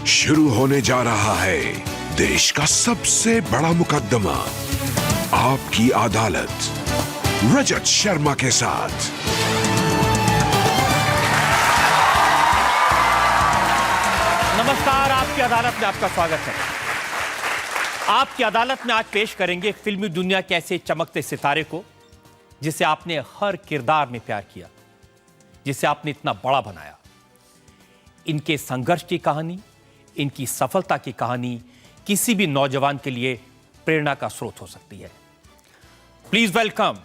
शुरू होने जा रहा है देश का सबसे बड़ा मुकदमा, आपकी अदालत, रजत शर्मा के साथ। नमस्कार, आपकी अदालत में आपका स्वागत है। आपकी अदालत में आज पेश करेंगे फिल्मी दुनिया के ऐसे चमकते सितारे को जिसे आपने हर किरदार में प्यार किया, जिसे आपने इतना बड़ा बनाया। इनके संघर्ष की कहानी, इनकी सफलता की कहानी किसी भी नौजवान के लिए प्रेरणा का स्रोत हो सकती है। Please welcome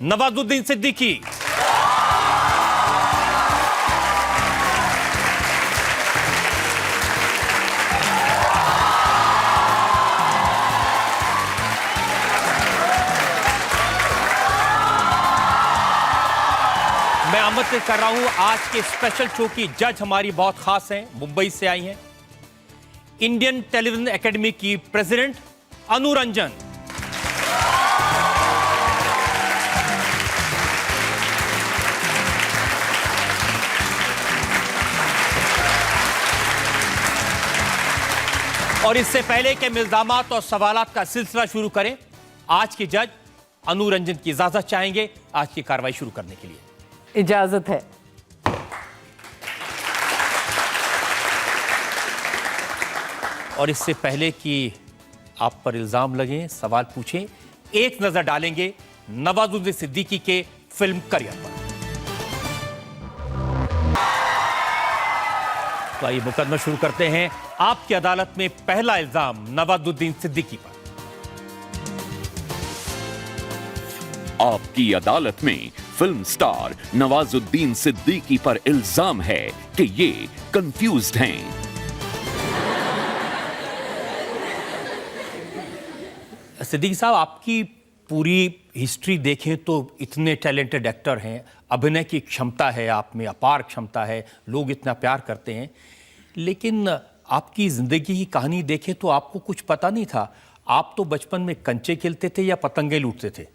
Nawazuddin Siddiqui. मैं आमंत्रित कर रहा हूं आज के स्पेशल शो की जज हमारी बहुत खास हैं, मुंबई से आई हैं, इंडियन टेलीविजन एकेडमी की प्रेसिडेंट अनु रंजन। और इससे पहले कि हम इल्जामात और सवालात का सिलसिला शुरू करें, आज के जज अनु रंजन की इजाजत चाहेंगे आज की कार्रवाई शुरू करने के लिए। इजाजत है। और इससे पहले कि आप पर इल्जाम लगे, सवाल पूछें, एक नजर डालेंगे नवाजुद्दीन सिद्दीकी के फिल्म करियर पर। तो आइए मुकदमा शुरू करते हैं। आपकी अदालत में पहला इल्जाम नवाजुद्दीन सिद्दीकी पर। आपकी अदालत में फिल्म स्टार नवाजुद्दीन सिद्दीकी पर इल्जाम है कि ये कंफ्यूज्ड हैं। सिद्दीकी साहब, आपकी पूरी हिस्ट्री देखें तो इतने टैलेंटेड एक्टर हैं, अभिनय की क्षमता है आप में, अपार क्षमता है, लोग इतना प्यार करते हैं, लेकिन आपकी जिंदगी की कहानी देखें तो आपको कुछ पता नहीं था। आप तो बचपन में कंचे खेलते थे या पतंगे लूटते थे?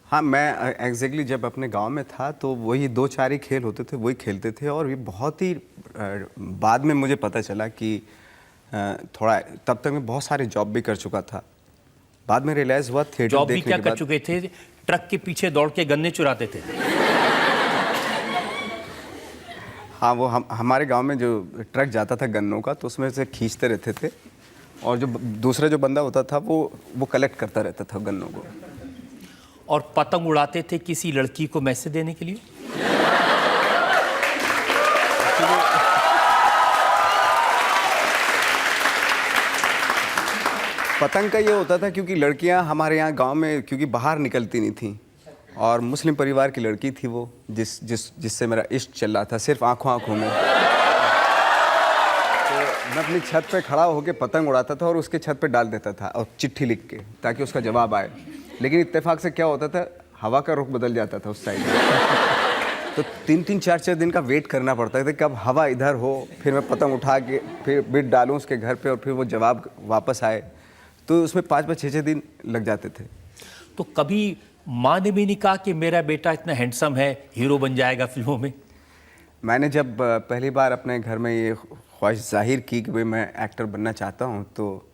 हाँ, मैं एग्जैक्टली जब अपने गांव में था तो वही 2-4 ही खेल होते थे, वही खेलते थे। और ये बहुत ही बाद में मुझे पता चला कि थोड़ा तब तक मैं बहुत सारे जॉब भी कर चुका था। बाद में रियलाइज हुआ थिएटर जॉब भी देखने क्या के कर बाद। चुके थे? ट्रक के पीछे दौड़ के गन्ने चुराते थे? हाँ, वो हमारे गांव में जो ट्रक जाता था गन्नों का, तो उसमें से खींचते रहते थे और जो दूसरा जो बंदा होता था वो कलेक्ट करता रहता था गन्नों को। और पतंग उड़ाते थे किसी लड़की को मैसेज देने के लिए? पतंग का ये होता था क्योंकि लड़कियां हमारे यहाँ गांव में क्योंकि बाहर निकलती नहीं थी, और मुस्लिम परिवार की लड़की थी वो, जिससे मेरा इश्क चल रहा था सिर्फ आंखों आंखों में। तो मैं अपनी छत पे खड़ा होकर पतंग उड़ाता था और उसके छत पे डाल देता था और चिट्ठी लिख के, ताकि उसका जवाब आए। लेकिन इत्तेफाक से क्या होता था, हवा का रुख बदल जाता था उस साइड में। तो 3-3, 4-4 दिन का वेट करना पड़ता था कि अब हवा इधर हो, फिर मैं पतंग उठा के फिर बिट डालूं उसके घर पे और फिर वो जवाब वापस आए। तो उसमें 5-5, 6-6 दिन लग जाते थे। तो कभी माँ ने भी नहीं कहा कि मेरा बेटा इतना हैंडसम है, हीरो बन जाएगा फिल्मों में? मैंने जब पहली बार अपने घर में ये ख्वाहिश जाहिर की कि भाई मैं एक्टर बनना चाहता हूँ, तो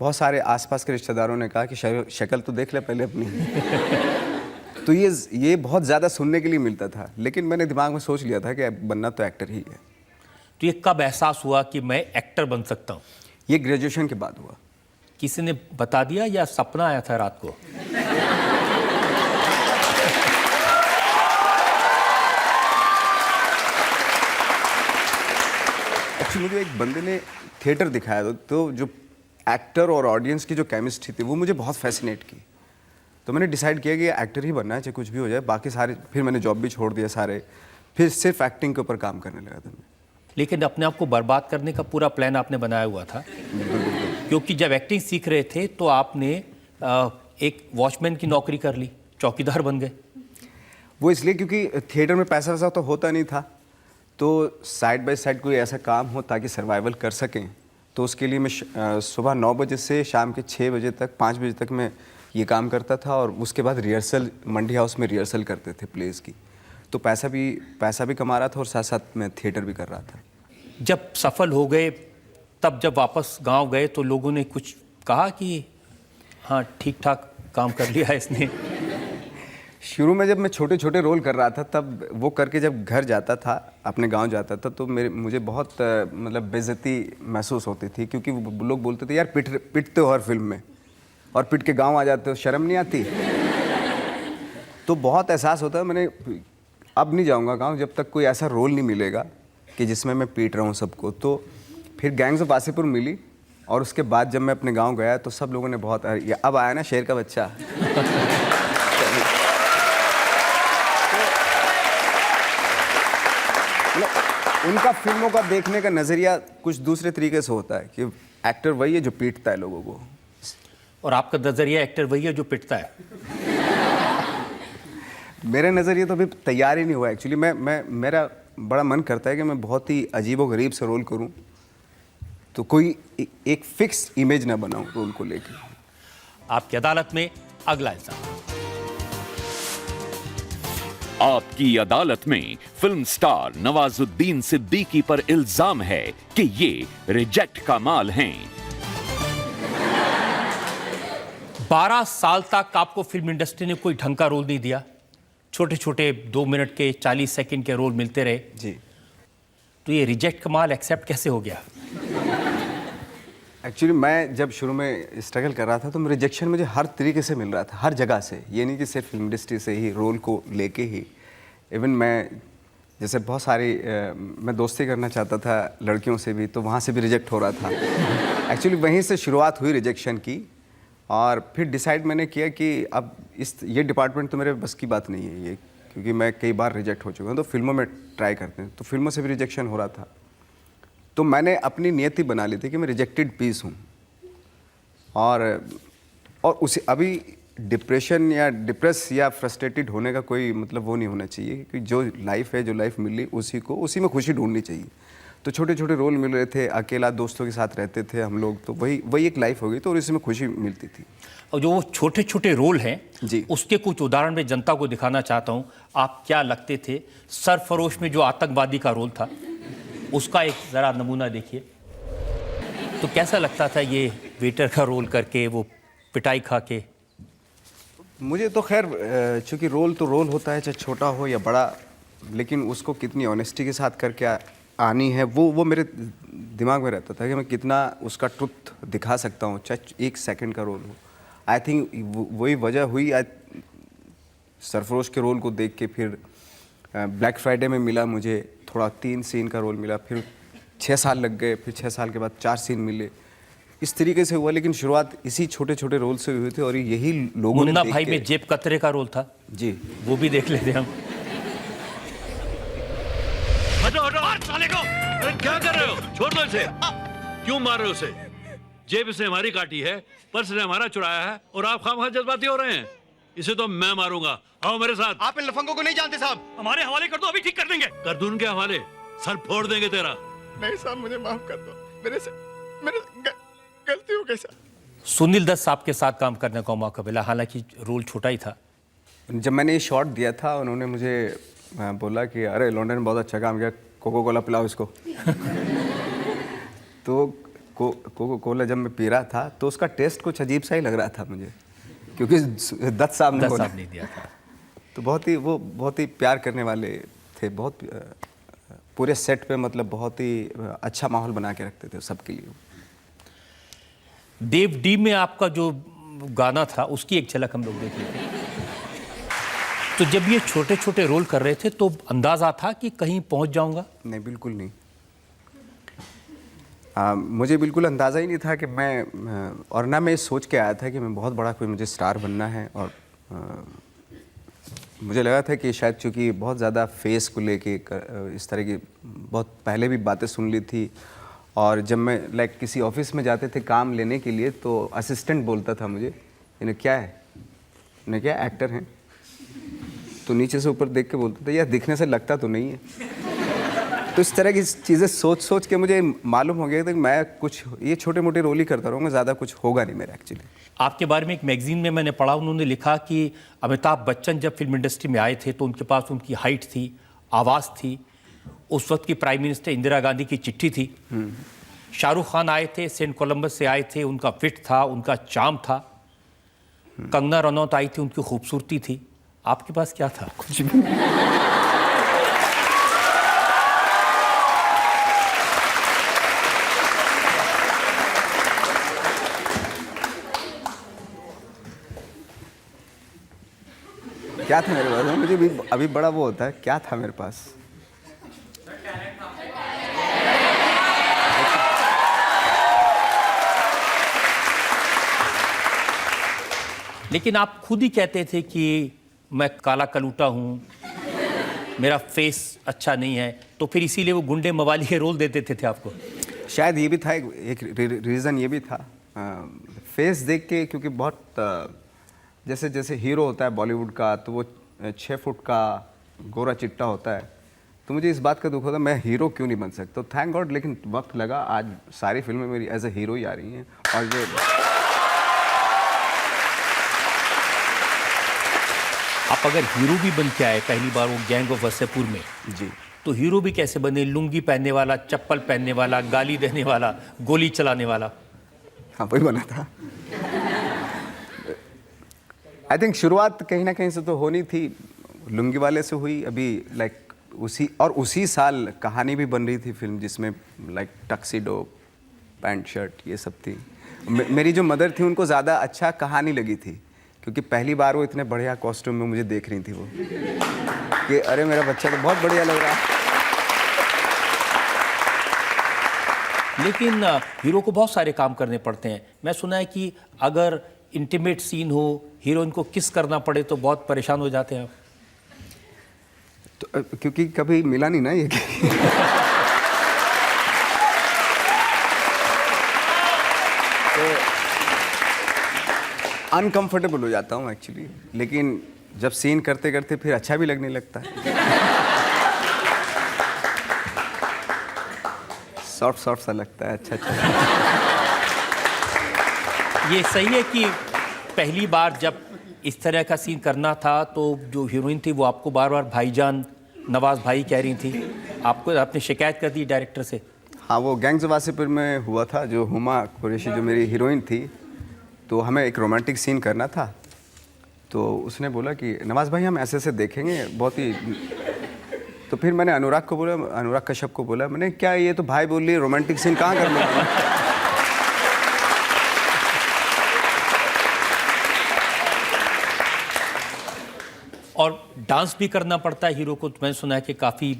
बहुत सारे आसपास के रिश्तेदारों ने कहा कि शक्ल तो देख ले पहले अपनी। तो ये बहुत ज़्यादा सुनने के लिए मिलता था, लेकिन मैंने दिमाग में सोच लिया था कि बनना तो एक्टर ही है। तो ये कब एहसास हुआ कि मैं एक्टर बन सकता हूँ? ये ग्रेजुएशन के बाद हुआ। किसी ने बता दिया या सपना आया था रात को? एक्चुअली मुझे एक बंदे ने थिएटर दिखाया, तो जो एक्टर और ऑडियंस की जो केमिस्ट्री थी वो मुझे बहुत फैसिनेट की। तो मैंने डिसाइड किया कि एक्टर ही बनना है, चाहे कुछ भी हो जाए। बाकी सारे फिर मैंने जॉब भी छोड़ दिया सारे, फिर सिर्फ एक्टिंग के ऊपर काम करने लगा था मैं। लेकिन अपने आप को बर्बाद करने का पूरा प्लान आपने बनाया हुआ था, क्योंकि जब एक्टिंग सीख रहे थे तो आपने एक वॉचमैन की नौकरी कर ली, चौकीदार बन गए। वो इसलिए क्योंकि थिएटर में पैसा वैसा तो होता नहीं था, तो साइड बाय साइड कोई ऐसा काम हो ताकि सर्वाइवल कर सकें। तो उसके लिए मैं सुबह 9 बजे से शाम के 6 बजे तक, 5 बजे तक मैं ये काम करता था। और उसके बाद रिहर्सल, मंडी हाउस में रिहर्सल करते थे प्लेस की। तो पैसा भी कमा रहा था और साथ साथ मैं थिएटर भी कर रहा था। जब सफल हो गए, तब जब वापस गांव गए तो लोगों ने कुछ कहा कि हाँ ठीक ठाक काम कर लिया है इसने? शुरू में जब मैं छोटे छोटे रोल कर रहा था, तब वो करके जब घर जाता था, अपने गांव जाता था, तो मुझे बहुत मतलब बेइज्जती महसूस होती थी, क्योंकि वो लोग बोलते थे यार पिटते हो हर फिल्म में, और पिट के गांव आ जाते हो, शर्म नहीं आती? तो बहुत एहसास होता है। मैंने अब नहीं जाऊंगा गांव जब तक कोई ऐसा रोल नहीं मिलेगा कि जिसमें मैं पीट रहा हूँ सबको। तो फिर गैंग्स ऑफ वासेपुर मिली, और उसके बाद जब मैं अपने गांव गया तो सब लोगों ने बहुत, ये अब आया ना शेर का बच्चा। उनका फिल्मों का देखने का नज़रिया कुछ दूसरे तरीके से होता है कि एक्टर वही है जो पीटता है लोगों को, और आपका नजरिया एक्टर वही है जो पिटता है। मेरे नज़रिए तो अभी तैयार ही नहीं हुआ एक्चुअली। मेरा बड़ा मन करता है कि मैं बहुत ही अजीबोगरीब से रोल करूं, तो कोई एक फिक्स इमेज ना बनाऊं रोल को लेकर। आपकी अदालत में अगला इल्जाम। आपकी अदालत में फिल्म स्टार नवाजुद्दीन सिद्दीकी पर इल्जाम है कि ये रिजेक्ट का माल हैं। 12 साल तक आपको फिल्म इंडस्ट्री ने कोई ढंग का रोल नहीं दिया, छोटे छोटे 2 मिनट के 40 सेकंड के रोल मिलते रहे जी। तो ये रिजेक्ट का माल एक्सेप्ट कैसे हो गया? एक्चुअली मैं जब शुरू में स्ट्रगल कर रहा था तो रिजेक्शन मुझे हर तरीके से मिल रहा था, हर जगह से। ये नहीं कि सिर्फ फिल्म इंडस्ट्री से ही, रोल को लेके ही। इवन मैं जैसे बहुत सारी मैं दोस्ती करना चाहता था लड़कियों से भी, तो वहाँ से भी रिजेक्ट हो रहा था। एक्चुअली वहीं से शुरुआत हुई रिजेक्शन की, और फिर डिसाइड मैंने किया कि अब ये डिपार्टमेंट तो मेरे बस की बात नहीं है ये, क्योंकि मैं कई बार रिजेक्ट हो चुका हूँ। तो फिल्मों में ट्राई करते हैं, तो फिल्मों से भी रिजेक्शन हो रहा था। तो मैंने अपनी नियति बना ली थी कि मैं रिजेक्टेड पीस हूँ, और उसे अभी डिप्रेशन या डिप्रेस या फ्रस्ट्रेटेड होने का कोई मतलब वो नहीं होना चाहिए, क्योंकि जो लाइफ है, जो लाइफ मिली उसी में खुशी ढूंढनी चाहिए। तो छोटे छोटे रोल मिल रहे थे, अकेला दोस्तों के साथ रहते थे हम लोग, तो वही एक लाइफ हो गई, तो और इसी में खुशी मिलती थी। और जो छोटे छोटे रोल हैं जी, उसके कुछ उदाहरण मैं जनता को दिखाना चाहता हूँ। आप क्या लगते थे? सरफरोश में जो आतंकवादी का रोल था, उसका एक ज़रा नमूना देखिए। तो कैसा लगता था ये वेटर का रोल करके, वो पिटाई खा के? मुझे तो खैर चूँकि रोल तो रोल होता है, चाहे छोटा हो या बड़ा, लेकिन उसको कितनी ऑनेस्टी के साथ करके आनी है, वो मेरे दिमाग में रहता था कि मैं कितना उसका ट्रुथ दिखा सकता हूँ, चाहे 1 सेकंड का रोल हो। आई थिंक वही वजह हुई सरफरोश के रोल को देख के। फिर ब्लैक फ्राइडे में मिला मुझे थोड़ा 3 सीन का रोल मिला, फिर 6 साल लग गए, फिर 6 साल के बाद 4 सीन मिले, इस तरीके से हुआ। लेकिन शुरुआत इसी छोटे छोटे रोल से हुए थे, और यही लोगों ने मुन्ना भाई में जेब कतरे का रोल था जी, वो भी देख लेते हम। हटो हटो साले को! अरे क्या कर रहे हो? छोड़ दो इसे। क्यों मार रहे हो उसे? जेब से हमारी काटी है, पर्स ने हमारा चुराया है, और आप खामखा जज्बाती हो रहे हैं। इसे तो मैं मारूंगा। आओ मेरे साथ। आप इन लफंगों को नहीं जानते साहब। हमारे हवाले कर दो, अभी ठीक कर देंगे। कर दूं उनके हवाले, सर फोड़ देंगे तेरा। नहीं साहब, मुझे माफ कर दो, मेरे गलती हो गई सर। सुनील दत्त साहब के साथ काम करने का मौका मिला, हालांकि रोल छोटा ही था। जब मैंने ये शॉट दिया था, उन्होंने मुझे बोला कि अरे लॉन्डन में बहुत अच्छा काम किया, कोको कोला पिलाओ इसको। तो कोको कोला जब मैं पी रहा था तो उसका टेस्ट कुछ अजीब सा ही लग रहा था मुझे, क्योंकि दत्त साहब ने दिया था। तो बहुत ही प्यार करने वाले थे, बहुत पूरे सेट पे मतलब बहुत ही अच्छा माहौल बना के रखते थे सबके लिए। देव डी में आपका जो गाना था उसकी एक झलक हम लोग देख लेते हैं। तो जब ये छोटे छोटे रोल कर रहे थे तो अंदाजा था कि कहीं पहुंच जाऊंगा? नहीं, बिल्कुल नहीं। मुझे बिल्कुल अंदाज़ा ही नहीं था कि मैं, और ना मैं सोच के आया था कि मैं बहुत बड़ा कोई मुझे स्टार बनना है। और मुझे लगा था कि शायद चूँकि बहुत ज़्यादा फेस को लेके इस तरह की बहुत पहले भी बातें सुन ली थी, और जब मैं किसी ऑफिस में जाते थे काम लेने के लिए तो असिस्टेंट बोलता था मुझे, इन्हें क्या है, इन्हें क्या एक्टर हैं, तो नीचे से ऊपर देख के बोलता था यार दिखने से लगता तो नहीं है। तो इस तरह की चीज़ें सोच के मुझे मालूम हो गया था कि मैं कुछ ये छोटे मोटे रोल ही करता रहूँगा, ज़्यादा कुछ होगा नहीं मेरा एक्चुअली। आपके बारे में एक मैगजीन में मैंने पढ़ा, उन्होंने लिखा कि अमिताभ बच्चन जब फिल्म इंडस्ट्री में आए थे तो उनके पास उनकी हाइट थी, आवाज़ थी, उस वक्त की प्राइम मिनिस्टर इंदिरा गांधी की चिट्ठी थी। शाहरुख खान आए थे, सेंट कोलंबस से आए थे, उनका फिट था, उनका चार्म था। कंगना रनौत आई थी, उनकी खूबसूरती थी। आपके पास क्या था? कुछ भी क्या था मेरे पास? मुझे भी अभी बड़ा वो होता है, क्या था मेरे पास? लेकिन आप खुद ही कहते थे कि मैं काला कलूटा हूं, मेरा फेस अच्छा नहीं है, तो फिर इसीलिए वो गुंडे मवाली के रोल दे देते थे आपको। शायद ये भी था, एक रीज़न ये भी था, फेस देख के, क्योंकि बहुत जैसे जैसे हीरो होता है बॉलीवुड का, तो वो 6 फुट का गोरा चिट्टा होता है, तो मुझे इस बात का दुख होता मैं हीरो क्यों नहीं बन सकता। तो थैंक गॉड, लेकिन वक्त लगा, आज सारी फिल्में मेरी एज ए हीरो ही आ रही हैं। और ये आप अगर हीरो भी बन के आए पहली बार वो गैंग ऑफ वसेपुर में, जी, तो हीरो भी कैसे बने? लुंगी पहनने वाला, चप्पल पहनने वाला, गाली देने वाला, गोली चलाने वाला। हाँ वही बना था। आई थिंक शुरुआत कहीं ना कहीं से तो होनी थी, लुंगी वाले से हुई। अभी लाइक उसी साल कहानी भी बन रही थी फिल्म, जिसमें लाइक टक्सीडो, पैंट शर्ट ये सब थी। मेरी जो मदर थी उनको ज़्यादा अच्छा कहानी लगी थी, क्योंकि पहली बार वो इतने बढ़िया कॉस्ट्यूम में मुझे देख रही थी वो, कि अरे मेरा बच्चा तो बहुत बढ़िया लग रहा है। लेकिन हीरो को बहुत सारे काम करने पड़ते हैं। मैं सुना है कि अगर इंटीमेट सीन हो, हीरोइन को किस करना पड़े तो बहुत परेशान हो जाते हैं आप। तो क्योंकि कभी मिला नहीं ना ये तो अनकंफर्टेबल हो जाता हूँ एक्चुअली, लेकिन जब सीन करते करते फिर अच्छा भी लगने लगता है। सॉफ्ट सॉफ्ट सा लगता है, अच्छा अच्छा। ये सही है कि पहली बार जब इस तरह का सीन करना था तो जो हीरोइन थी वो आपको बार बार भाईजान, नवाज भाई कह रही थी, आपने शिकायत कर दी डायरेक्टर से? हाँ, वो गैंग्स ऑफ वासेपुर में हुआ था। जो हुमा कुरैशी जो मेरी हीरोइन थी, तो हमें एक रोमांटिक सीन करना था, तो उसने बोला कि नवाज भाई हम ऐसे ऐसे देखेंगे बहुत ही। तो फिर मैंने अनुराग कश्यप को बोला, मैंने क्या ये तो भाई बोल रही है, रोमांटिक सीन कहाँ कर लूँगा। और डांस भी करना पड़ता है हीरो को, मैंने सुना है कि काफ़ी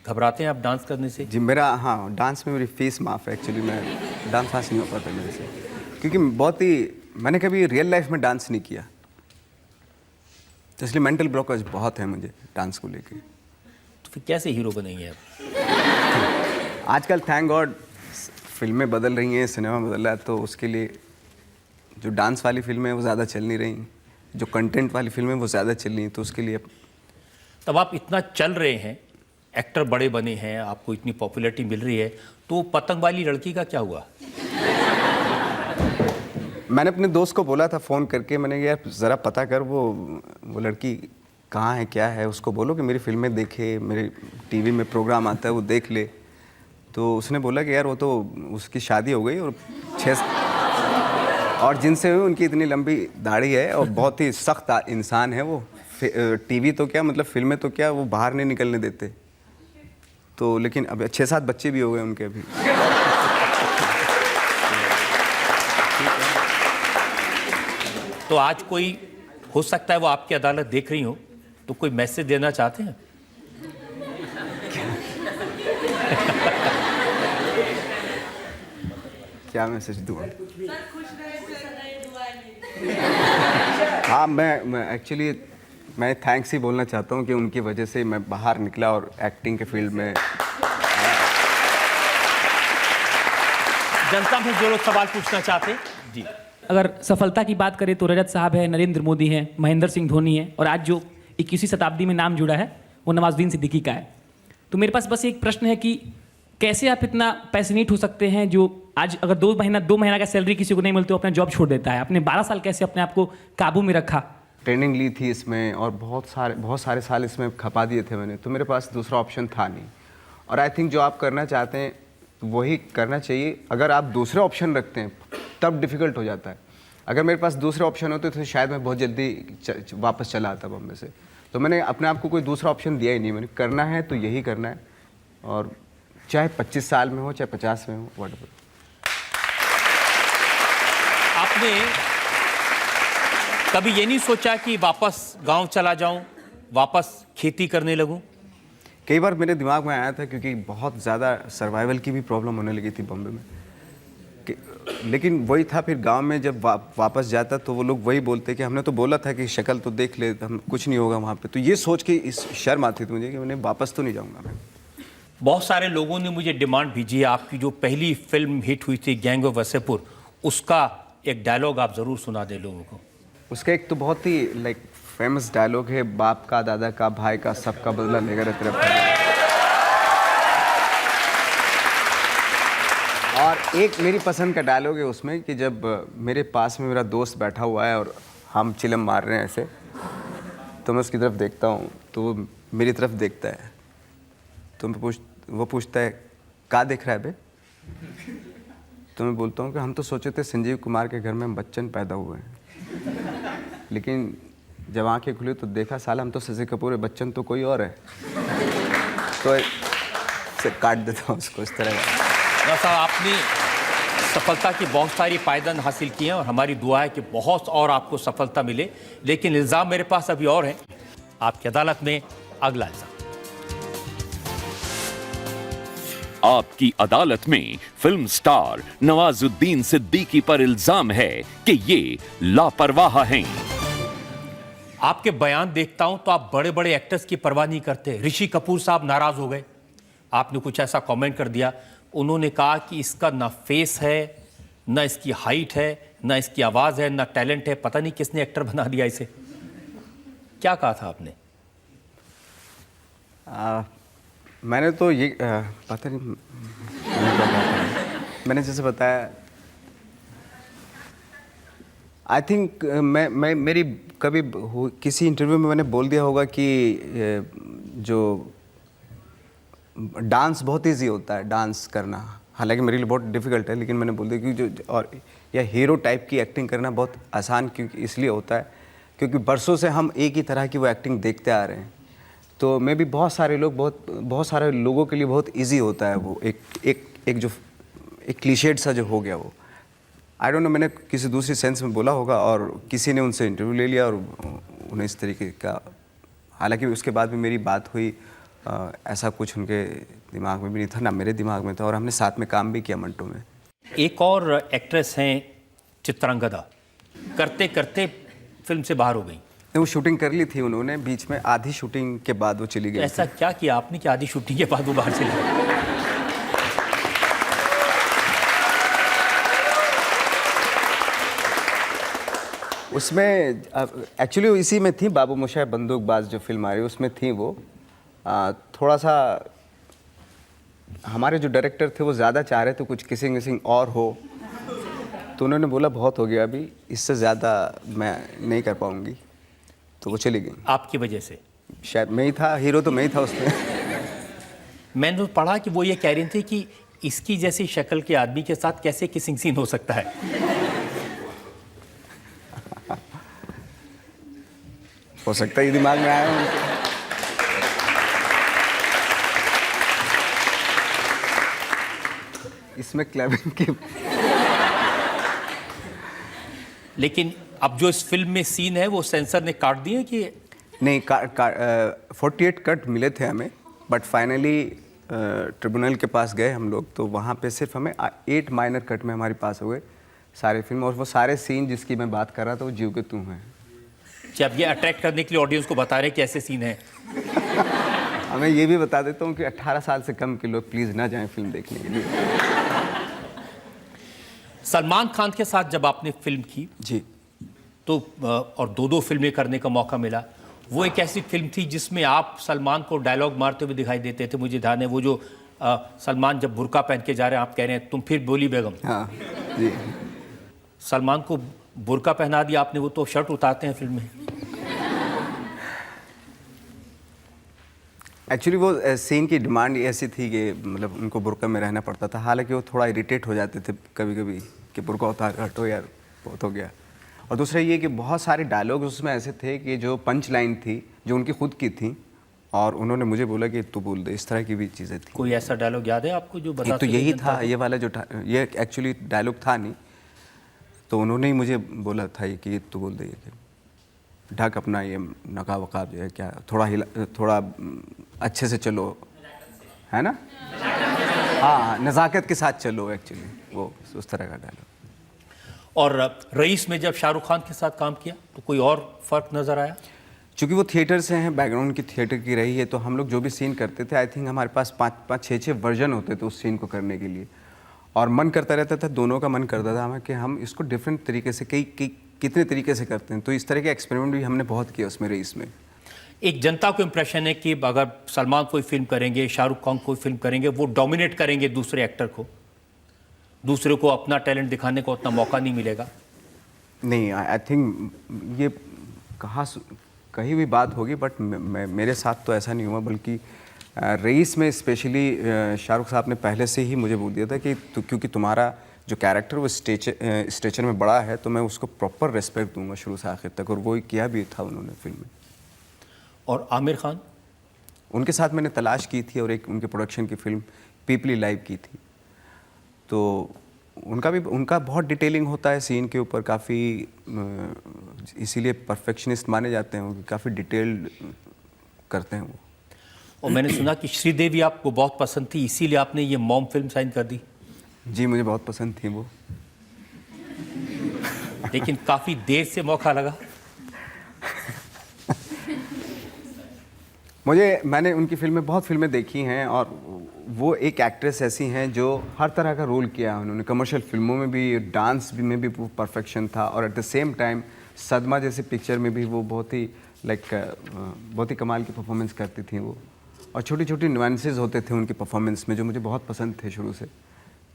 घबराते हैं आप डांस करने से। जी मेरा, हाँ, डांस में मेरी फीस माफ़ है एक्चुअली, मैं डांस वांस नहीं हो पाता मेरे से, क्योंकि बहुत ही मैंने कभी रियल लाइफ में डांस नहीं किया, तो इसलिए मेंटल ब्लॉकेज बहुत है मुझे डांस को लेके। तो फिर कैसे हीरो बनेंगे आप? आजकल थैंक गॉड फिल्में बदल रही हैं, सिनेमा बदल रहा है, तो उसके लिए जो डांस वाली फिल्में हैं वो ज़्यादा चल नहीं रही, जो कंटेंट वाली फिल्में वो ज़्यादा चल रही हैं, तो उसके लिए। तब आप इतना चल रहे हैं, एक्टर बड़े बने हैं, आपको इतनी पॉपुलैरिटी मिल रही है, तो पतंग वाली लड़की का क्या हुआ? मैंने अपने दोस्त को बोला था फ़ोन करके, मैंने कहा यार ज़रा पता कर वो लड़की कहाँ है, क्या है, उसको बोलो कि मेरी फिल्में देखे, मेरे टीवी में प्रोग्राम आता है वो देख ले। तो उसने बोला कि यार वो तो उसकी शादी हो गई और जिनसे हुई उनकी इतनी लंबी दाढ़ी है और बहुत ही सख्त इंसान है वो। टीवी तो क्या, मतलब फिल्में तो क्या, वो बाहर नहीं निकलने देते। तो लेकिन अब 6-7 बच्चे भी हो गए उनके अभी। तो आज कोई हो सकता है वो आपकी अदालत देख रही हो, तो कोई मैसेज देना चाहते हैं? क्या मैसेज दूँ? हाँ, मैं एक्चुअली मैं थैंक्स ही बोलना चाहता हूँ कि उनकी वजह से मैं बाहर निकला और एक्टिंग के फील्ड में। जनता में जो लोग सवाल पूछना चाहते हैं जी। अगर सफलता की बात करें तो रजत साहब है, नरेंद्र मोदी है, महेंद्र सिंह धोनी है, और आज जो 21वीं शताब्दी में नाम जुड़ा है वो नवाजुद्दीन सिद्दीकी का है। तो मेरे पास बस एक प्रश्न है कि कैसे आप इतना पैशनेट हो सकते हैं, जो आज अगर 2 महीना का सैलरी किसी को नहीं मिलती, तो अपना जॉब छोड़ देता है। आपने 12 साल कैसे अपने आप को काबू में रखा? ट्रेनिंग ली थी इसमें और बहुत सारे साल इसमें खपा दिए थे मैंने, तो मेरे पास दूसरा ऑप्शन था नहीं। और आई थिंक जो आप करना चाहते हैं वही करना चाहिए। अगर आप दूसरे ऑप्शन रखते हैं तब डिफ़िकल्ट हो जाता है। अगर मेरे पास दूसरे ऑप्शन होते तो शायद मैं बहुत जल्दी वापस चला आता बॉम्बे से। तो मैंने अपने आप को कोई दूसरा ऑप्शन दिया ही नहीं। मैंने करना है तो यही करना है, और चाहे 25 साल में हो चाहे 50 में हो, व्हाटएवर। आपने कभी ये नहीं सोचा कि वापस गांव चला जाऊं, वापस खेती करने लगूं? कई बार मेरे दिमाग में आया था, क्योंकि बहुत ज़्यादा सर्वाइवल की भी प्रॉब्लम होने लगी थी बॉम्बे में लेकिन वही था। फिर गांव में जब वापस जाता तो वो लोग वही बोलते कि हमने तो बोला था कि शक्ल तो देख ले, हम कुछ नहीं होगा वहाँ पे। तो ये सोच के इस शर्म आती थी मुझे कि मैंने वापस तो नहीं जाऊँगा मैं। बहुत सारे लोगों ने मुझे डिमांड भेजी है, आपकी जो पहली फिल्म हिट हुई थी गैंग ऑफ वसेपुर, उसका एक डायलॉग आप ज़रूर सुना दें लोगों को। उसका एक तो बहुत ही फेमस डायलॉग है, बाप का, दादा का, भाई का, सबका बदला लेकर तेरा भाई। और एक मेरी पसंद का डायलॉग है उसमें कि जब मेरे पास में मेरा दोस्त बैठा हुआ है और हम चिलम मार रहे हैं ऐसे, तो मैं उसकी तरफ देखता हूँ तो वो मेरी तरफ देखता है। तो वो पूछता है क्या देख रहा है बे? तो मैं बोलता हूँ कि हम तो सोचे थे संजीव कुमार के घर में बच्चन पैदा हुए हैं, लेकिन जब आंखें खुली तो देखा साला हम तो शशि कपूर है, बच्चन तो कोई और है। तो से काट देता हूँ उसको इस तरह। साहब, आपने सफलता की बहुत सारी पायदान हासिल की हैं और हमारी दुआ है कि बहुत और आपको सफलता मिले, लेकिन इल्ज़ाम मेरे पास अभी और हैं आपकी अदालत में। अगला इल्ज़ाम। आपकी अदालत में फिल्म स्टार नवाजुद्दीन सिद्दीकी पर इल्जाम है कि ये लापरवाह हैं। आपके बयान देखता हूं तो आप बड़े बड़े एक्टर्स की परवाह नहीं करते। ऋषि कपूर साहब नाराज हो गए, आपने कुछ ऐसा कमेंट कर दिया। उन्होंने कहा कि इसका ना फेस है, ना इसकी हाइट है, ना इसकी आवाज़ है, ना टैलेंट है, पता नहीं किसने एक्टर बना दिया इसे। क्या कहा था आपने? मैंने तो ये पता नहीं मैंने जैसे बताया, आई थिंक मैं मेरी कभी किसी इंटरव्यू में मैंने बोल दिया होगा कि जो डांस बहुत इजी होता है डांस करना, हालांकि मेरे लिए बहुत डिफ़िकल्ट है, लेकिन मैंने बोल दिया कि जो और या हीरो टाइप की एक्टिंग करना बहुत आसान क्योंकि इसलिए होता है क्योंकि बरसों से हम एक ही तरह की वो एक्टिंग देखते आ रहे हैं। तो मैं भी बहुत सारे लोगों के लिए बहुत इजी होता है वो एक क्लीशेड सा जो हो गया वो। आई डोंट नो, मैंने किसी दूसरी सेंस में बोला होगा और किसी ने उनसे इंटरव्यू ले लिया और उन्हें इस तरीके का, हालांकि उसके बाद भी मेरी बात हुई, ऐसा कुछ उनके दिमाग में भी नहीं था, ना मेरे दिमाग में था, और हमने साथ में काम भी किया मंटो में। एक और एक्ट्रेस हैं चित्रांगदा, करते करते फिल्म से बाहर हो गई। वो शूटिंग कर ली थी उन्होंने, बीच में आधी शूटिंग के बाद वो चली गई। तो ऐसा क्या किया आपने कि आधी शूटिंग के बाद वो बाहर चली गई? उसमें एक्चुअली इसी में थी, बाबू मोशाय बंदूकबाज जो फिल्म आ रही उसमें थी वो। थोड़ा सा हमारे जो डायरेक्टर थे वो ज़्यादा चाह रहे थे कुछ किसिंग विसिंग और हो, तो उन्होंने बोला बहुत हो गया अभी, इससे ज़्यादा मैं नहीं कर पाऊँगी, तो वो चली गई। आपकी वजह से? शायद मैं ही था हीरो, तो मैं ही था उसमें। मैंने तो पढ़ा कि वो ये कह रही थी कि इसकी जैसी शक्ल के आदमी के साथ कैसे किसिंग सीन हो सकता है। हो सकता है ये दिमाग में आया उनके। इसमें क्लबिंग की लेकिन अब जो इस फिल्म में सीन है वो सेंसर ने काट दिए कि नहीं? 48 कट मिले थे हमें, बट फाइनली ट्रिब्यूनल के पास गए हम लोग, तो वहाँ पे सिर्फ हमें 8 माइनर कट में हमारे पास हो गए सारे फिल्म, और वो सारे सीन जिसकी मैं बात कर रहा था वो जीव के तू हैं। जब ये अट्रैक्ट करने के लिए ऑडियंस को बता रहे हैं कि ऐसे सीन है। मैं ये भी बता देता हूँ कि 18 साल से कम के लोग प्लीज़ ना जाएं फिल्म देखने के लिए। सलमान खान के साथ जब आपने फिल्म की जी, तो और 2 फिल्में करने का मौका मिला, वो एक ऐसी फिल्म थी जिसमें आप सलमान को डायलॉग मारते हुए दिखाई देते थे। मुझे ध्यान है वो जो सलमान जब बुर्का पहन के जा रहे हैं, आप कह रहे हैं तुम फिर बोली बेगम। हाँ जी। सलमान को बुर्का पहना दिया आपने, वो तो शर्ट उतारते हैं फिल्म में। एक्चुअली वो सीन की डिमांड ऐसी थी कि मतलब उनको बुर्का में रहना पड़ता था, हालांकि वो थोड़ा इरिटेट हो जाते थे कभी कभी कि बुर्का उतार हटो यार, बहुत हो गया। और दूसरा ये कि बहुत सारे डायलॉग उसमें ऐसे थे कि जो पंच लाइन थी जो उनकी खुद की थी और उन्होंने मुझे बोला कि तू बोल दे, इस तरह की भी चीज़ें थी। कोई ऐसा डायलॉग याद है आपको जो बता एक तो सके यही जनता था, को? ये वाला जो ये एक्चुअली डायलॉग था नहीं, तो उन्होंने ही मुझे बोला था ये कि ये तू बोल दे, ये कि ढक अपना ये नकाब वकाब जो है क्या, थोड़ा अच्छे से चलो, है ना। हाँ, नज़ाकत के साथ चलो, एक्चुअली वो उस तरह का डायलॉग। और रईस में जब शाहरुख खान के साथ काम किया तो कोई और फर्क नजर आया? चूँकि वो थिएटर से हैं, बैकग्राउंड की थिएटर की रही है, तो हम लोग जो भी सीन करते थे आई थिंक हमारे पास 5-6 वर्जन होते थे उस सीन को करने के लिए, और मन करता रहता था, दोनों का मन करता था हमें कि हम इसको डिफरेंट तरीके से कितने तरीके से करते हैं। तो इस तरह के एक्सपेरिमेंट भी हमने बहुत किया उसमें रईस में। एक जनता को इम्प्रेशन है कि अगर सलमान कोई फिल्म करेंगे, शाहरुख खान कोई फिल्म करेंगे, वो डोमिनेट करेंगे दूसरे एक्टर को, दूसरे को अपना टैलेंट दिखाने को उतना मौका नहीं मिलेगा। नहीं, आई थिंक ये कहीं भी बात होगी, बट मेरे साथ तो ऐसा नहीं हुआ, बल्कि रईस में स्पेशली शाहरुख साहब ने पहले से ही मुझे बोल दिया था कि क्योंकि तुम्हारा जो कैरेक्टर वो स्टेचर में बड़ा है तो मैं उसको प्रॉपर रिस्पेक्ट दूंगा शुरू से आखिर तक, और वो किया भी था उन्होंने फिल्म में। और आमिर खान, उनके साथ मैंने तलाश की थी और एक उनके प्रोडक्शन की फिल्म पीपली लाइव की थी, तो उनका बहुत डिटेलिंग होता है सीन के ऊपर, काफ़ी इसीलिए परफेक्शनिस्ट माने जाते हैं, वो काफ़ी डिटेल्ड करते हैं वो। और मैंने सुना कि श्रीदेवी आपको बहुत पसंद थी, इसीलिए आपने ये मॉम फिल्म साइन कर दी। जी, मुझे बहुत पसंद थी वो, लेकिन काफ़ी देर से मौका लगा। मैंने उनकी बहुत फिल्में देखी हैं, और वो एक एक्ट्रेस ऐसी हैं जो हर तरह का रोल किया है उन्होंने, कमर्शियल फिल्मों में भी, डांस भी में भी वो परफेक्शन था, और एट द सेम टाइम सदमा जैसी पिक्चर में भी वो बहुत ही कमाल की परफॉर्मेंस करती थी वो, और छोटी छोटी नुआंसेस होते थे उनकी परफॉर्मेंस में जो मुझे बहुत पसंद थे शुरू से,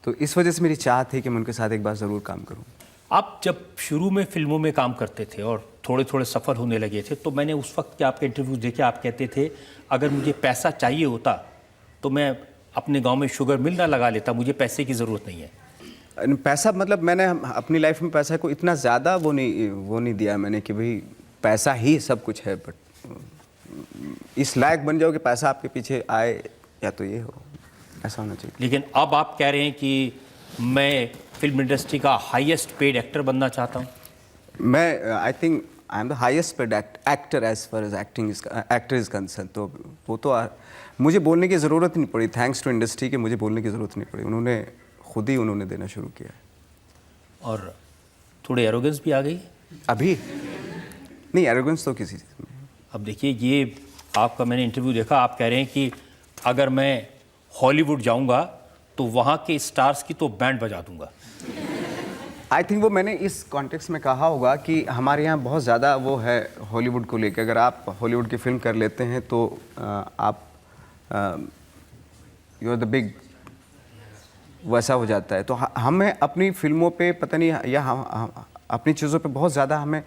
तो इस वजह से मेरी चाह थी कि मैं उनके साथ एक बार ज़रूर काम करूँ। आप जब शुरू में फिल्मों में काम करते थे और थोड़े थोड़े सफल होने लगे थे, तो मैंने उस वक्त के आपके इंटरव्यूज देखे, आप कहते थे अगर मुझे पैसा चाहिए होता तो मैं अपने गांव में शुगर मिल ना लगा लेता, मुझे पैसे की ज़रूरत नहीं है। पैसा मतलब मैंने अपनी लाइफ में पैसा को इतना ज़्यादा वो नहीं दिया मैंने कि भाई पैसा ही सब कुछ है, बट इस लायक बन जाओ कि पैसा आपके पीछे आए या तो ये हो, ऐसा होना चाहिए। लेकिन अब आप कह रहे हैं कि मैं फिल्म इंडस्ट्री का हाईएस्ट पेड एक्टर बनना चाहता हूँ। मैं I think I am the highest paid actor as far as actor is concerned, तो वो तो मुझे बोलने की ज़रूरत नहीं पड़ी, थैंक्स टू इंडस्ट्री के मुझे बोलने की ज़रूरत नहीं पड़ी, खुद ही उन्होंने देना शुरू किया। और थोड़ी एरोगेंस भी आ गई अभी नहीं, एरोगेंस तो किसी चीज़ में। अब देखिए, ये आपका मैंने इंटरव्यू देखा, आप कह रहे हैं कि अगर मैं हॉलीवुड जाऊंगा तो वहाँ के स्टार्स की तो बैंड बजा दूंगा। आई थिंक वो मैंने इस कॉन्टेक्स्ट में कहा होगा कि हमारे यहाँ बहुत ज़्यादा वो है हॉलीवुड को लेकर, अगर आप हॉलीवुड की फिल्म कर लेते हैं तो आप यू आर द बिग, वैसा हो जाता है। तो हमें अपनी फिल्मों पे पता नहीं, या अपनी चीज़ों पे बहुत ज़्यादा हमें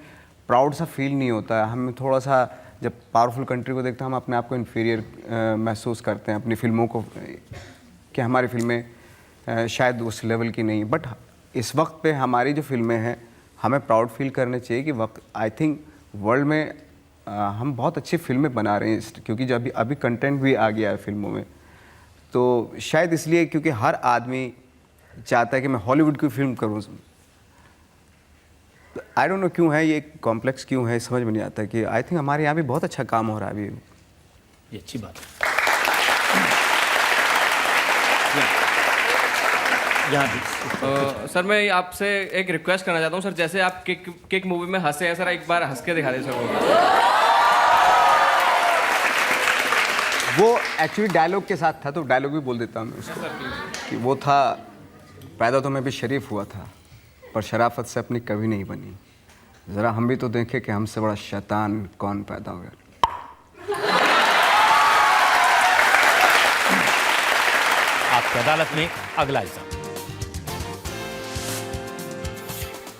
प्राउड सा फील नहीं होता है, हमें थोड़ा सा जब पावरफुल कंट्री को देखते हैं हम अपने आप को इन्फीरियर महसूस करते हैं अपनी फिल्मों को, कि हमारी फिल्में शायद उस लेवल की नहीं, बट इस वक्त पे हमारी जो फिल्में हैं हमें प्राउड फील करने चाहिए कि वक्त आई थिंक वर्ल्ड में हम बहुत अच्छी फिल्में बना रहे हैं, क्योंकि जो अभी कंटेंट भी आ गया है फिल्मों में, तो शायद इसलिए क्योंकि हर आदमी चाहता है कि मैं हॉलीवुड की फिल्म करूँ। आई डोंट नो क्यों है ये कॉम्प्लेक्स, क्यों है समझ में नहीं आता, कि आई थिंक हमारे यहाँ भी बहुत अच्छा काम हो रहा है अभी। ये अच्छी बात है। सर मैं आपसे एक रिक्वेस्ट करना चाहता हूँ सर, जैसे आप किक मूवी में हंसे हैं सर, एक बार हंस के दिखा दें सर। वो एक्चुअली डायलॉग के साथ था, तो डायलॉग भी बोल देता हूँ मैं उसको, कि वो था, पैदा तो मैं भी शरीफ हुआ था पर शराफत से अपनी कभी नहीं बनी, ज़रा हम भी तो देखें कि हमसे बड़ा शैतान कौन पैदा हुआ। आपकी अदालत में अगला इल्जाम।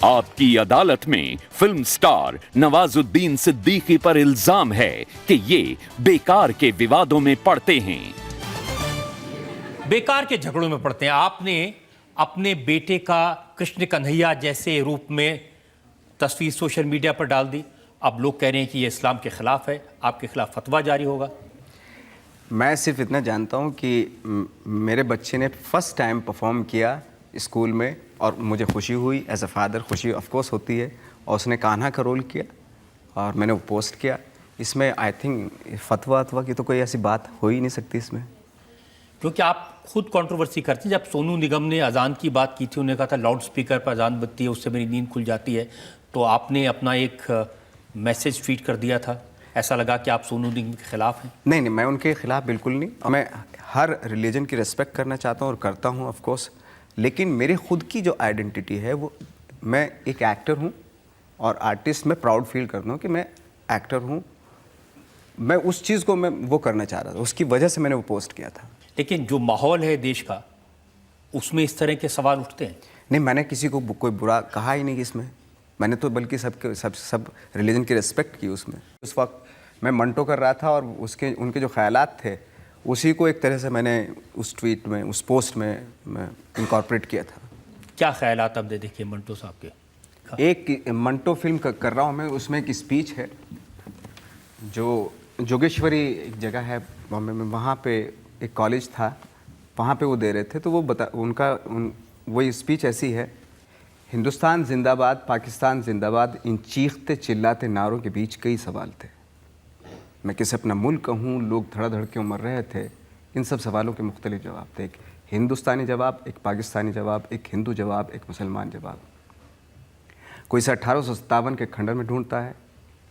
आपकी अदालत में फिल्म स्टार नवाजुद्दीन सिद्दीकी पर इल्जाम है कि ये बेकार के विवादों में पड़ते हैं। बेकार के झगड़ों में पड़ते हैं। आपने अपने बेटे का कृष्ण कन्हैया जैसे रूप में तस्वीर सोशल मीडिया पर डाल दी। अब लोग कह रहे हैं कि ये इस्लाम के खिलाफ है, आपके खिलाफ फतवा जारी होगा। मैं सिर्फ इतना जानता हूँ कि मेरे बच्चे ने फर्स्ट टाइम परफॉर्म किया स्कूल में और मुझे खुशी हुई, एज अ फादर खुशी ऑफ कोर्स होती है। और उसने कान्हा का रोल किया और मैंने वो पोस्ट किया। इसमें आई थिंक फतवा की तो कोई ऐसी बात हो ही नहीं सकती इसमें, क्योंकि आप खुद कंट्रोवर्सी करते हैं। जब सोनू निगम ने अजान की बात की थी, उन्होंने कहा था लाउड स्पीकर पर अजान बजती है, उससे मेरी नींद खुल जाती है, तो आपने अपना एक मैसेज ट्वीट कर दिया था। ऐसा लगा कि आप सोनू निगम के खिलाफ हैं। नहीं, मैं उनके खिलाफ बिल्कुल नहीं। मैं हर रिलीजन की रिस्पेक्ट करना चाहता हूँ और करता हूँ ऑफ कोर्स, लेकिन मेरे खुद की जो आइडेंटिटी है वो, मैं एक एक्टर हूँ और आर्टिस्ट। मैं प्राउड फील करता हूँ कि मैं एक्टर हूँ। मैं उस चीज़ को मैं वो करना चाह रहा था, उसकी वजह से मैंने वो पोस्ट किया था। लेकिन जो माहौल है देश का, उसमें इस तरह के सवाल उठते हैं। नहीं, मैंने किसी को कोई बुरा कहा ही नहीं इसमें। मैंने तो बल्कि सब रिलीजन की रिस्पेक्ट की उसमें। उस वक्त मैं मंटो कर रहा था और उनके जो ख्यालात थे उसी को एक तरह से मैंने उस ट्वीट में, उस पोस्ट में मैं इनकॉर्पोरेट किया था। क्या ख्यालात अब दे देखिए मंटो साहब के। एक मंटो फिल्म कर रहा हूँ मैं, उसमें एक स्पीच है जो जोगेश्वरी एक जगह है बॉम्बे में, वहाँ पे एक कॉलेज था, वहाँ पे वो दे रहे थे। तो वो वो स्पीच ऐसी है: हिंदुस्तान जिंदाबाद, पाकिस्तान जिंदाबाद, इन चीखते चिल्लाते नारों के बीच कई सवाल थे। मैं किसे अपना मुल्क कहूँ, लोग धड़ धड़ क्यों मर रहे थे, इन सब सवालों के मुख्तलिफ जवाब थे। एक हिंदुस्तानी जवाब, एक पाकिस्तानी जवाब, एक हिंदू जवाब, एक मुसलमान जवाब। कोई इसे 1857 के खंडर में ढूंढता है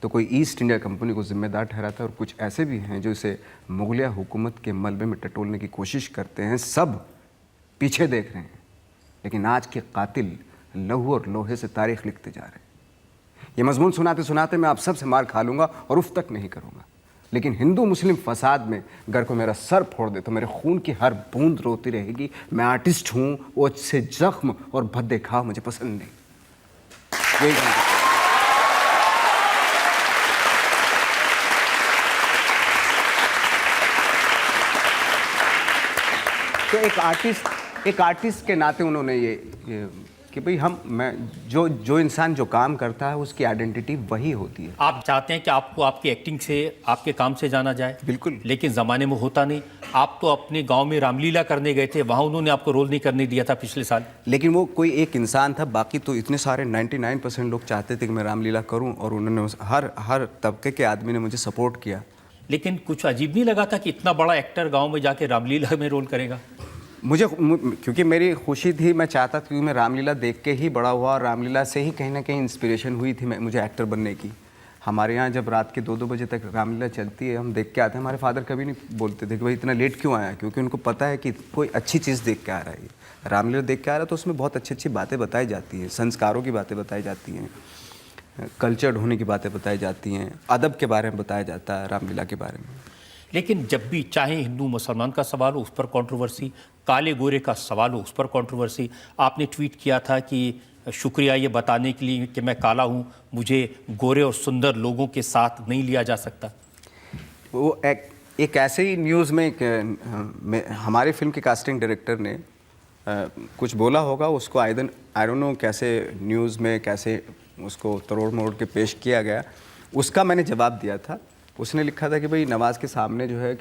तो कोई ईस्ट इंडिया कंपनी को जिम्मेदार ठहराता है, और कुछ ऐसे भी हैं जो इसे मुगलिया हुकूमत के मलबे में टटोलने की कोशिश करते हैं। सब पीछे देख रहे हैं, लेकिन आज के कातिल लहू और लोहे से तारीख लिखते जा रहे हैं। ये मजमून सुनाते सुनाते मैं आप सबसे मार खा लूँगा और उफ तक नहीं करूँगा, लेकिन हिंदू मुस्लिम फसाद में अगर को मेरा सर फोड़ दे तो मेरे खून की हर बूंद रोती रहेगी। मैं आर्टिस्ट हूँ, वो से जख्म और भद्दे घाव मुझे पसंद नहीं। यही कहना। तो एक आर्टिस्ट के नाते उन्होंने ये कि भाई मैं जो इंसान जो काम करता है उसकी आइडेंटिटी वही होती है। आप चाहते हैं कि आपको आपकी एक्टिंग से, आपके काम से जाना जाए। बिल्कुल। लेकिन ज़माने में होता नहीं। आप तो अपने गांव में रामलीला करने गए थे, वहाँ उन्होंने आपको रोल नहीं करने दिया था पिछले साल। लेकिन वो कोई एक इंसान था, बाकी तो इतने सारे 99% लोग चाहते थे कि मैं रामलीला करूँ, और उन्होंने हर तबके के आदमी ने मुझे सपोर्ट किया। लेकिन कुछ अजीब नहीं लगा था कि इतना बड़ा एक्टर गाँव में जाके रामलीला में रोल करेगा? क्योंकि मेरी खुशी थी, मैं चाहता था, क्योंकि मैं रामलीला देख के ही बड़ा हुआ और रामलीला से ही कहीं ना कहीं इंस्पिरेशन हुई थी मुझे एक्टर बनने की। हमारे यहाँ जब रात के 2-2 बजे तक रामलीला चलती है, हम देख के आते हैं। हमारे फादर कभी नहीं बोलते थे कि भाई इतना लेट क्यों आया, क्योंकि उनको पता है कि कोई अच्छी चीज़ देख के आ रहा है। रामलीला देख के आ रहा है तो उसमें बहुत अच्छी अच्छी बातें बताई जाती हैं, संस्कारों की बातें बताई जाती हैं, कल्चर्ड होने की बातें बताई जाती हैं, अदब के बारे में बताया जाता है रामलीला के बारे में। लेकिन जब भी चाहे हिंदू मुसलमान का सवाल हो उस पर कंट्रोवर्सी, काले गोरे का सवाल हो उस पर कंट्रोवर्सी। आपने ट्वीट किया था कि शुक्रिया ये बताने के लिए कि मैं काला हूँ, मुझे गोरे और सुंदर लोगों के साथ नहीं लिया जा सकता। वो एक ऐसे ही न्यूज़ में हमारी फिल्म के कास्टिंग डायरेक्टर ने कुछ बोला होगा, उसको आई डोंट नो कैसे न्यूज़ में कैसे उसको तरोड़ मरोड़ के पेश किया गया। उसका मैंने जवाब दिया था। उसने लिखा था कि भाई नवाज़ के सामने जो है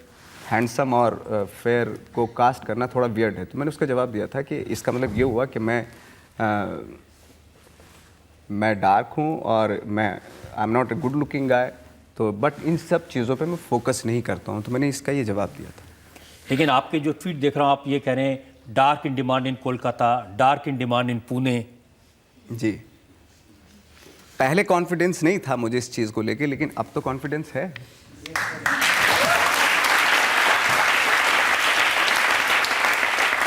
हैंडसम और फेयर को कास्ट करना थोड़ा वियर्ड है। तो मैंने उसका जवाब दिया था कि इसका मतलब ये हुआ कि मैं डार्क हूँ और I am not a good looking guy, तो बट इन सब चीज़ों पे मैं फोकस नहीं करता हूँ। तो मैंने इसका ये जवाब दिया था। लेकिन आपके जो ट्वीट देख रहा हूँ, आप ये कह रहे हैं dark in demand in Kolkata, dark in demand in Pune. जी, पहले कॉन्फिडेंस नहीं था मुझे इस चीज़ को लेके, लेकिन अब तो कॉन्फिडेंस है।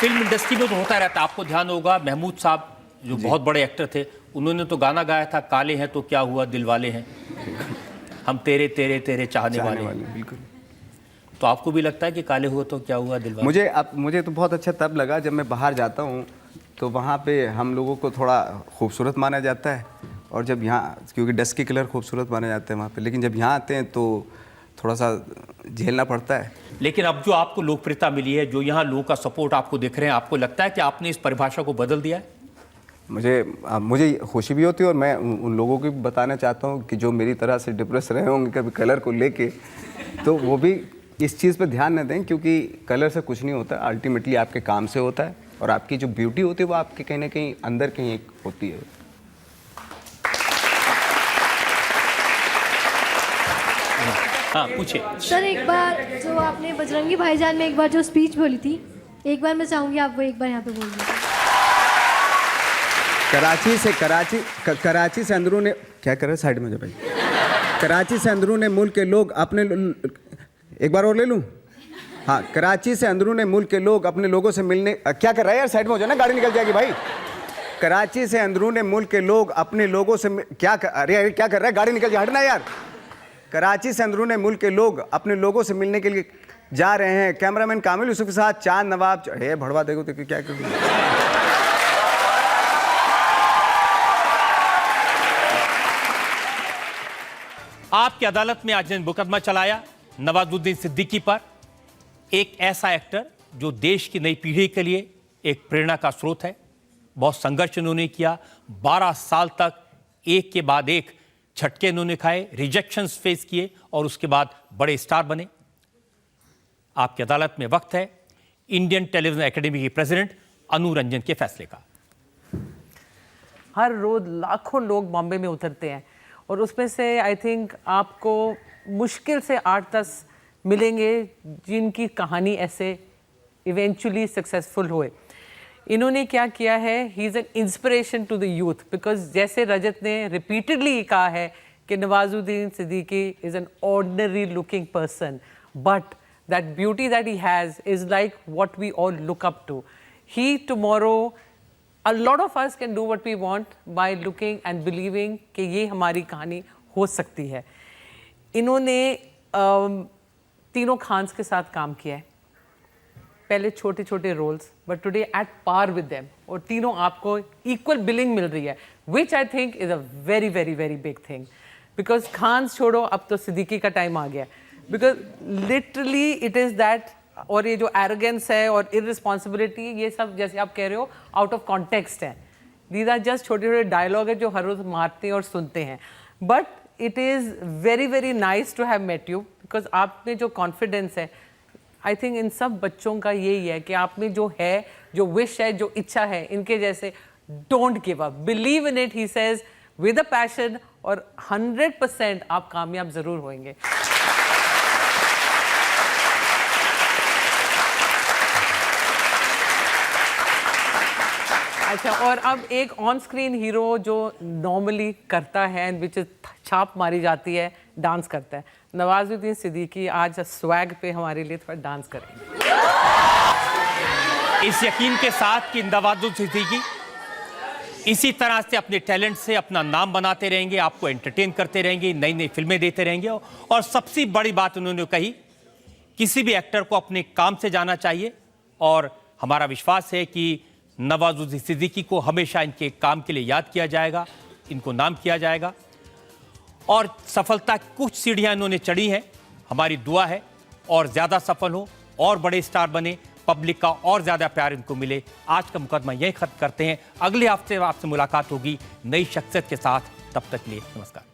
फिल्म इंडस्ट्री में तो होता रहता है, आपको ध्यान होगा महमूद साहब जो बहुत बड़े एक्टर थे, उन्होंने तो गाना गाया था, काले हैं तो क्या हुआ दिल वाले हैं, हम तेरे तेरे तेरे चाहने वाले हैं। बिल्कुल। तो आपको भी लगता है कि काले हुआ तो क्या हुआ दिल वाले? मुझे तो बहुत अच्छा तब लगा जब मैं बाहर जाता हूँ तो वहाँ पे हम लोगों को थोड़ा खूबसूरत माना जाता है, और जब यहाँ, क्योंकि डस्ट के कलर खूबसूरत माने जाते हैं वहाँ पे, लेकिन जब यहाँ आते हैं तो थोड़ा सा झेलना पड़ता है। लेकिन अब जो आपको लोकप्रियता मिली है, जो यहाँ लोगों का सपोर्ट आपको दिख रहे हैं, आपको लगता है कि आपने इस परिभाषा को बदल दिया है? मुझे खुशी भी होती है, और मैं उन लोगों को भी बताना चाहता हूँ कि जो मेरी तरह से डिप्रेस रहे होंगे कभी कलर को लेके, तो वो भी इस चीज़ पे ध्यान न दें, क्योंकि कलर से कुछ नहीं होता, अल्टीमेटली आपके काम से होता है, और आपकी जो ब्यूटी होती है वो आपके कहीं ना कहीं अंदर कहीं एक होती है। हाँ, पूछिए सर। एक बार जो आपने बजरंगी भाईजान में एक बार जो स्पीच बोली थी, एक बार मैं चाहूँगी आप वो एक बार यहाँ पे बोल दीजिए। कराची से अंदरूनी, क्या कर रहे साइड में जो भाई, कराची से अंदरूनी मुल्क के लोग अपने, एक बार और ले लूं? हाँ, कराची से अंदरूनी मुल्क के लोग अपने लोगों से मिलने, क्या कर रहा है यार, साइड में हो जाए ना, गाड़ी निकल जाएगी भाई। कराची से अंदरूनी मुल्क के लोग अपने लोगों से अरे क्या कर रहा है, गाड़ी निकल जाए, हटना यार। कराची से अंदरूनी मुल्क के लोग अपने लोगों से मिलने के लिए जा रहे हैं। कैमरामैन कामिल यूसुफ के साथ चांद नवाब। हे भड़वा देखो तो क्या कर, आपकी अदालत में आज ने मुकदमा चलाया नवाजुद्दीन सिद्दीकी पर, एक ऐसा एक्टर जो देश की नई पीढ़ी के लिए एक प्रेरणा का स्रोत है। बहुत संघर्ष इन्होंने किया, 12 साल तक एक के बाद एक झटके इन्होंने खाए, रिजेक्शंस फेस किए, और उसके बाद बड़े स्टार बने। आपकी अदालत में वक्त है इंडियन टेलीविजन एकेडमी की प्रेसिडेंट अनु रंजन के फैसले का। हर रोज लाखों लोग बॉम्बे में उतरते हैं, और उसमें से आई थिंक आपको मुश्किल से 8-10 मिलेंगे जिनकी कहानी ऐसे इवेंचुअली सक्सेसफुल हुए। इन्होंने क्या किया है, he is an inspiration to the youth, because जैसे रजत ने रिपीटेडली कहा है कि Nawazuddin Siddiqui is an ordinary looking person, but that beauty that he has is like what we all look up to. He tomorrow, a lot of us can do what we want by looking and believing कि ये हमारी कहानी हो सकती है। इन्होंने तीनों खान्स के साथ काम किया है, पहले छोटे छोटे roles, but today at par with them, और तीनों आपको इक्वल बिलिंग मिल रही है, which I think is a very very very big thing. Because Khans छोड़ो, अब तो सिद्दीकी का टाइम आ गया, because literally it is that. और ये जो एरोगेंस है और इररिस्पॉन्सिबिलिटी, ये सब जैसे आप कह रहे हो आउट ऑफ कॉन्टेक्स्ट है। दीज आर जस्ट छोटे छोटे डायलॉग है जो हर रोज मारते हैं और सुनते हैं, but it is very very nice to have met you, because आप में जो कॉन्फिडेंस है, आई थिंक इन सब बच्चों का यही है कि आप में जो है, जो विश है, जो इच्छा है, इनके जैसे don't give up, believe in it, he says with a passion, और 100% आप कामयाब जरूर होंगे। अच्छा, और अब एक ऑन स्क्रीन हीरो जो नॉर्मली करता है, विच छाप मारी जाती है, डांस करता है। नवाजुद्दीन सिद्दीकी आज स्वैग पे हमारे लिए थोड़ा डांस करेंगे। इस यकीन के साथ कि नवाजुद्दीन सिद्दीकी इसी तरह से अपने टैलेंट से अपना नाम बनाते रहेंगे, आपको एंटरटेन करते रहेंगे, नई नई फिल्में देते रहेंगे। और सबसे बड़ी बात उन्होंने कही, किसी भी एक्टर को अपने काम से जाना चाहिए, और हमारा विश्वास है कि नवाजुद्दीन सिद्दीकी को हमेशा इनके काम के लिए याद किया जाएगा, इनको नाम किया जाएगा। और सफलता कुछ सीढ़ियां इन्होंने चढ़ी हैं, हमारी दुआ है और ज़्यादा सफल हो, और बड़े स्टार बने, पब्लिक का और ज़्यादा प्यार इनको मिले। आज का मुकदमा यहीं खत्म करते हैं, अगले हफ्ते आपसे मुलाकात होगी नई शख्सियत के साथ। तब तक के लिए नमस्कार।